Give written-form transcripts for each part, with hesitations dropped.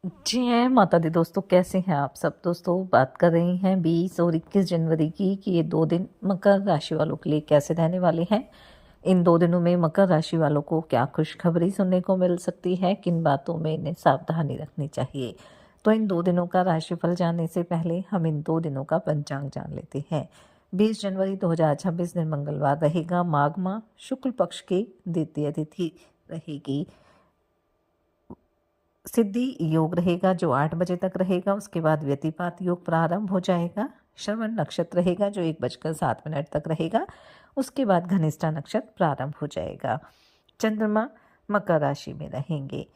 जय माता दी दोस्तों, कैसे हैं आप सब। दोस्तों बात कर रही हैं 20 और 21 जनवरी की कि ये 2 दिन मकर राशि वालों के लिए कैसे रहने वाले हैं। इन 2 दिनों में मकर राशि वालों को क्या खुशखबरी सुनने को मिल सकती है, किन बातों में इन्हें सावधानी रखनी चाहिए। तो इन 2 दिनों का राशिफल जानने से पहले हम इन 2 दिनों का पंचांग जान लेते हैं। 20 जनवरी 2026 दिन मंगलवार रहेगा। माघ माह शुक्ल पक्ष की द्वितीय तिथि रहेगी। सिद्धि योग रहेगा जो 8 बजे तक रहेगा। उसके बाद व्यतिपात योग प्रारंभ हो जाएगा। श्रवण नक्षत्र रहेगा जो 1 बजकर 7 मिनट तक रहेगा। उसके बाद घनिष्ठा नक्षत्र प्रारंभ हो जाएगा। चंद्रमा मकर राशि में रहेंगे।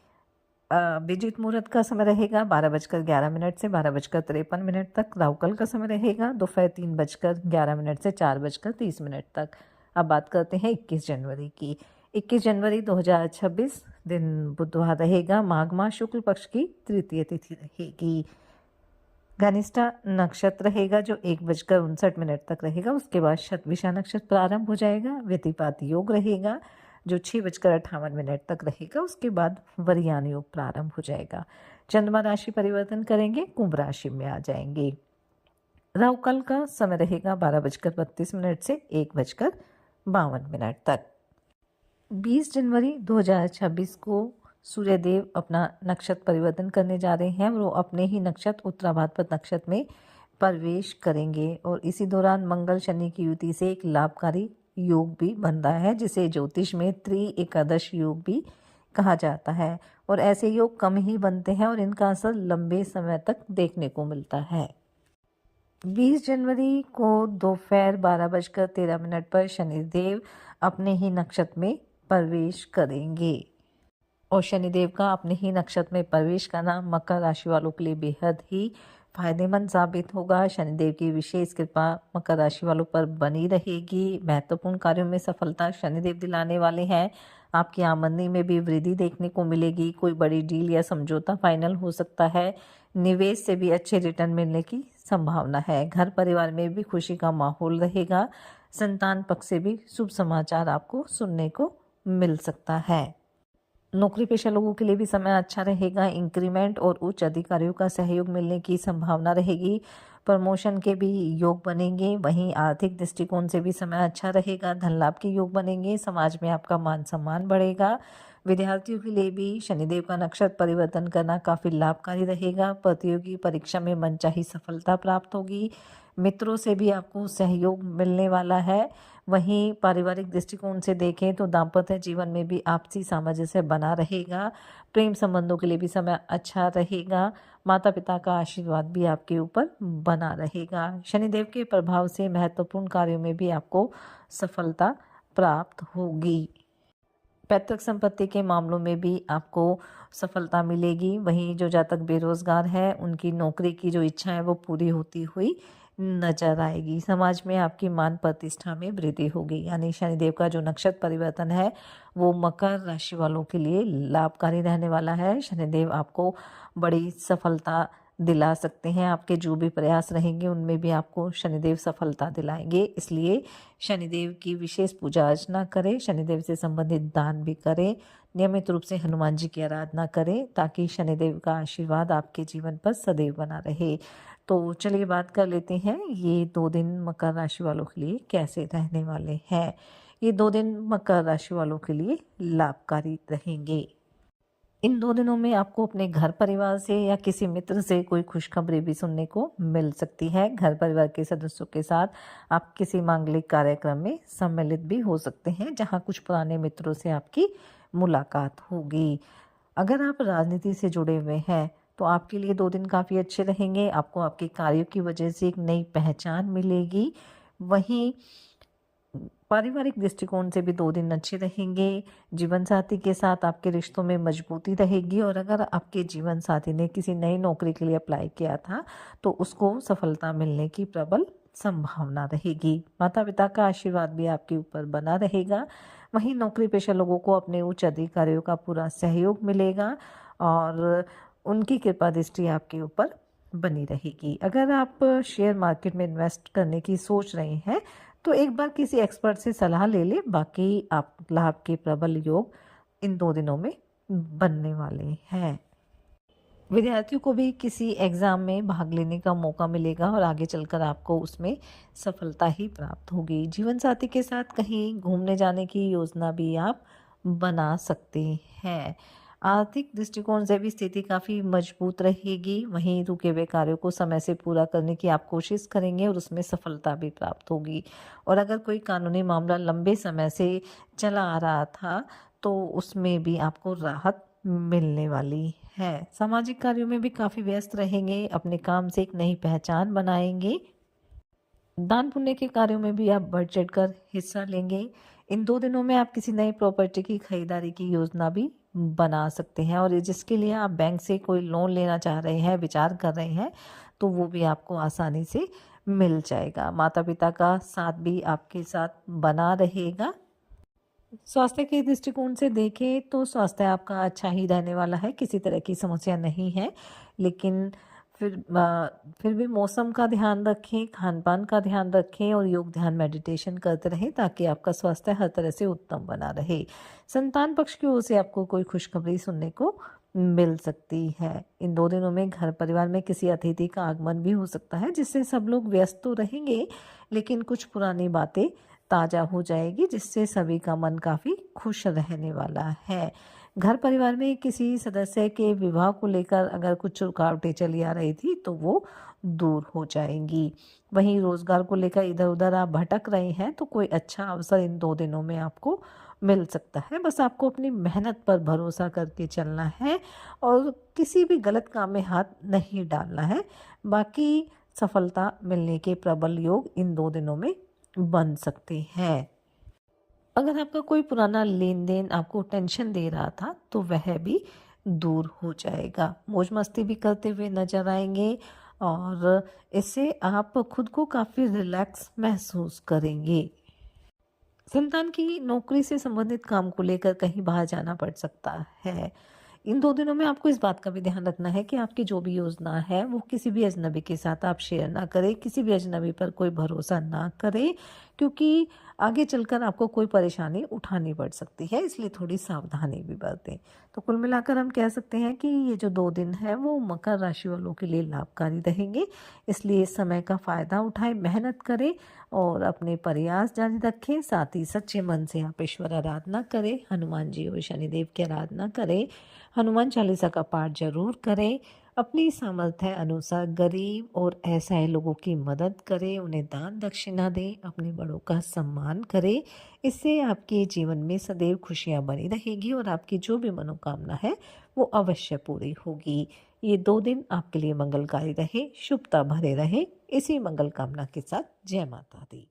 विजित मुहूर्त का समय रहेगा 12 बजकर 11 मिनट से 12 बजकर 53 मिनट तक। राहुकाल का समय रहेगा दोपहर 3 बजकर 11 मिनट से 4 बजकर 30 मिनट तक। अब बात करते हैं 21 जनवरी की। 21 जनवरी 2026 दिन बुधवार रहेगा। माघ माह शुक्ल पक्ष की तृतीय तिथि रहेगी। घनिष्ठा नक्षत्र रहेगा जो 1 बजकर 59 मिनट तक रहेगा। उसके बाद शतभिषा नक्षत्र प्रारंभ हो जाएगा। व्यतिपात योग रहेगा जो 6 बजकर 58 मिनट तक रहेगा। उसके बाद वरियान योग प्रारंभ हो जाएगा। चंद्रमा राशि परिवर्तन करेंगे, कुंभ राशि में आ जाएंगे। राहुकाल का समय रहेगा 12 बजकर 32 मिनट से 1 बजकर 52 मिनट तक। 20 जनवरी 2026 को सूर्यदेव अपना नक्षत्र परिवर्तन करने जा रहे हैं। वो अपने ही नक्षत्र उत्तराभाद्र नक्षत्र में प्रवेश करेंगे और इसी दौरान मंगल शनि की युति से एक लाभकारी योग भी बन रहा है, जिसे ज्योतिष में त्रि एकादश योग भी कहा जाता है। और ऐसे योग कम ही बनते हैं और इनका असर लंबे समय तक देखने को मिलता है। 20 जनवरी को दोपहर 12 बजकर 13 मिनट पर शनिदेव अपने ही नक्षत्र में प्रवेश करेंगे और शनिदेव का अपने ही नक्षत्र में प्रवेश करना मकर राशि वालों के लिए बेहद ही फायदेमंद साबित होगा। शनिदेव की विशेष कृपा मकर राशि वालों पर बनी रहेगी। महत्वपूर्ण कार्यों में सफलता शनिदेव दिलाने वाले हैं। आपकी आमदनी में भी वृद्धि देखने को मिलेगी। कोई बड़ी डील या समझौता फाइनल हो सकता है। निवेश से भी अच्छे रिटर्न मिलने की संभावना है। घर परिवार में भी खुशी का माहौल रहेगा। संतान पक्ष से भी शुभ समाचार आपको सुनने को मिल सकता है। नौकरी पेशा लोगों के लिए भी समय अच्छा रहेगा। इंक्रीमेंट और उच्च अधिकारियों का सहयोग मिलने की संभावना रहेगी। प्रमोशन के भी योग बनेंगे। वहीं आर्थिक दृष्टिकोण से भी समय अच्छा रहेगा। धन लाभ के योग बनेंगे। समाज में आपका मान सम्मान बढ़ेगा। विद्यार्थियों के लिए भी शनिदेव का नक्षत्र परिवर्तन करना काफ़ी लाभकारी रहेगा। प्रतियोगी परीक्षा में मनचाही सफलता प्राप्त होगी। मित्रों से भी आपको सहयोग मिलने वाला है। वहीं पारिवारिक दृष्टिकोण से देखें तो दाम्पत्य जीवन में भी आपसी सामंजस्य बना रहेगा। प्रेम संबंधों के लिए भी समय अच्छा रहेगा। माता पिता का आशीर्वाद भी आपके ऊपर बना रहेगा। शनिदेव के प्रभाव से महत्वपूर्ण कार्यों में भी आपको सफलता प्राप्त होगी। पैतृक संपत्ति के मामलों में भी आपको सफलता मिलेगी। वहीं जो जातक बेरोजगार है उनकी नौकरी की जो इच्छा है वो पूरी होती हुई नजर आएगी। समाज में आपकी मान प्रतिष्ठा में वृद्धि होगी। यानी शनिदेव का जो नक्षत्र परिवर्तन है वो मकर राशि वालों के लिए लाभकारी रहने वाला है। शनिदेव आपको बड़ी सफलता दिला सकते हैं। आपके जो भी प्रयास रहेंगे उनमें भी आपको शनिदेव सफलता दिलाएंगे। इसलिए शनिदेव की विशेष पूजा अर्चना करें। शनिदेव से संबंधित दान भी करें। नियमित रूप से हनुमान जी की आराधना करें ताकि शनिदेव का आशीर्वाद आपके जीवन पर सदैव बना रहे। तो चलिए बात कर लेते हैं ये 2 दिन मकर राशि वालों के लिए कैसे रहने वाले हैं। ये 2 दिन मकर राशि वालों के लिए लाभकारी रहेंगे। इन 2 दिनों में आपको अपने घर परिवार से या किसी मित्र से कोई खुशखबरी भी सुनने को मिल सकती है। घर परिवार के सदस्यों के साथ आप किसी मांगलिक कार्यक्रम में सम्मिलित भी हो सकते हैं जहां कुछ पुराने मित्रों से आपकी मुलाकात होगी। अगर आप राजनीति से जुड़े हुए हैं तो आपके लिए 2 दिन काफ़ी अच्छे रहेंगे। आपको आपके कार्यों की वजह से एक नई पहचान मिलेगी। वहीं पारिवारिक दृष्टिकोण से भी 2 दिन अच्छे रहेंगे। जीवन साथी के साथ आपके रिश्तों में मजबूती रहेगी और अगर आपके जीवन साथी ने किसी नई नौकरी के लिए अप्लाई किया था तो उसको सफलता मिलने की प्रबल संभावना रहेगी। माता पिता का आशीर्वाद भी आपके ऊपर बना रहेगा। वहीं नौकरी पेशा लोगों को अपने उच्च अधिकारियों का पूरा सहयोग मिलेगा और उनकी कृपा दृष्टि आपके ऊपर बनी रहेगी। अगर आप शेयर मार्केट में इन्वेस्ट करने की सोच रहे हैं तो एक बार किसी एक्सपर्ट से सलाह ले ले। बाकी आप लाभ के प्रबल योग इन 2 दिनों में बनने वाले हैं। विद्यार्थियों को भी किसी एग्ज़ाम में भाग लेने का मौका मिलेगा और आगे चलकर आपको उसमें सफलता ही प्राप्त होगी। जीवन साथी के साथ कहीं घूमने जाने की योजना भी आप बना सकते हैं। आर्थिक दृष्टिकोण से भी स्थिति काफ़ी मजबूत रहेगी। वहीं रुके हुए कार्यों को समय से पूरा करने की आप कोशिश करेंगे और उसमें सफलता भी प्राप्त होगी। और अगर कोई कानूनी मामला लंबे समय से चला आ रहा था, तो उसमें भी आपको राहत मिलने वाली है। सामाजिक कार्यों में भी काफ़ी व्यस्त रहेंगे, अपने काम से एक नई पहचान बनाएँगे। दान पुण्य के कार्यों में भी आप बढ़-चढ़ कर हिस्सा लेंगे। इन 2 दिनों में आप किसी नई प्रॉपर्टी की खरीदारी की योजना भी बना सकते हैं और ये जिसके लिए आप बैंक से कोई लोन लेना चाह रहे हैं, विचार कर रहे हैं, तो वो भी आपको आसानी से मिल जाएगा। माता-पिता का साथ भी आपके साथ बना रहेगा। स्वास्थ्य के दृष्टिकोण से देखें तो स्वास्थ्य आपका अच्छा ही रहने वाला है, किसी तरह की समस्या नहीं है। लेकिन फिर भी मौसम का ध्यान रखें, खान-पान का ध्यान रखें और योग, ध्यान, मेडिटेशन करते रहें ताकि आपका स्वास्थ्य हर तरह से उत्तम बना रहे। संतान पक्ष की ओर से आपको कोई खुशखबरी सुनने को मिल सकती है। इन 2 दिनों में घर परिवार में किसी अतिथि का आगमन भी हो सकता है, जिससे सब लोग व्यस्त तो रहेंगे, लेकिन कुछ पुरानी बातें ताज़ा हो जाएगी, जिससे सभी का मन काफ़ी खुश रहने वाला है। घर परिवार में किसी सदस्य के विवाह को लेकर अगर कुछ रुकावटें चली आ रही थी, तो वो दूर हो जाएंगी। वहीं रोज़गार को लेकर इधर-उधर आप भटक रहे हैं, तो कोई अच्छा अवसर इन 2 दिनों में आपको मिल सकता है। बस आपको अपनी मेहनत पर भरोसा करके चलना है और किसी भी गलत काम में हाथ नहीं डालना है। बाकी सफलता मिलने के प्रबल योग इन 2 दिनों में बन सकते हैं। अगर आपका कोई पुराना लेन-देन आपको टेंशन दे रहा था, तो वह भी दूर हो जाएगा। मौज-मस्ती भी करते हुए नज़र आएँगे और इससे आप खुद को काफ़ी रिलैक्स महसूस करेंगे। संतान की नौकरी से संबंधित काम को लेकर कहीं बाहर जाना पड़ सकता है। इन 2 दिनों में आपको इस बात का भी ध्यान रखना है कि आपकी जो भी योजना है, वो किसी भी अजनबी के साथ आप शेयर ना करें, किसी भी अजनबी पर कोई भरोसा ना करें, क्योंकि आगे चलकर आपको कोई परेशानी उठानी पड़ सकती है, इसलिए थोड़ी सावधानी भी बरतें। तो कुल मिलाकर हम कह सकते हैं कि ये जो 2 दिन है, वो मकर राशि वालों के लिए लाभकारी रहेंगे, इसलिए इस समय का फ़ायदा उठाएँ, मेहनत करें और अपने प्रयास जारी रखें। साथ ही सच्चे मन से आप ईश्वर आराधना करें, हनुमान जी और शनिदेव की आराधना करें, हनुमान चालीसा का पाठ जरूर करें। अपनी सामर्थ्य अनुसार गरीब और असहाय लोगों की मदद करें, उन्हें दान दक्षिणा दें, अपने बड़ों का सम्मान करें। इससे आपके जीवन में सदैव खुशियां बनी रहेगी और आपकी जो भी मनोकामना है वो अवश्य पूरी होगी। ये 2 दिन आपके लिए मंगलकारी रहे, शुभता भरे रहे। इसी मंगल कामना के साथ जय माता दी।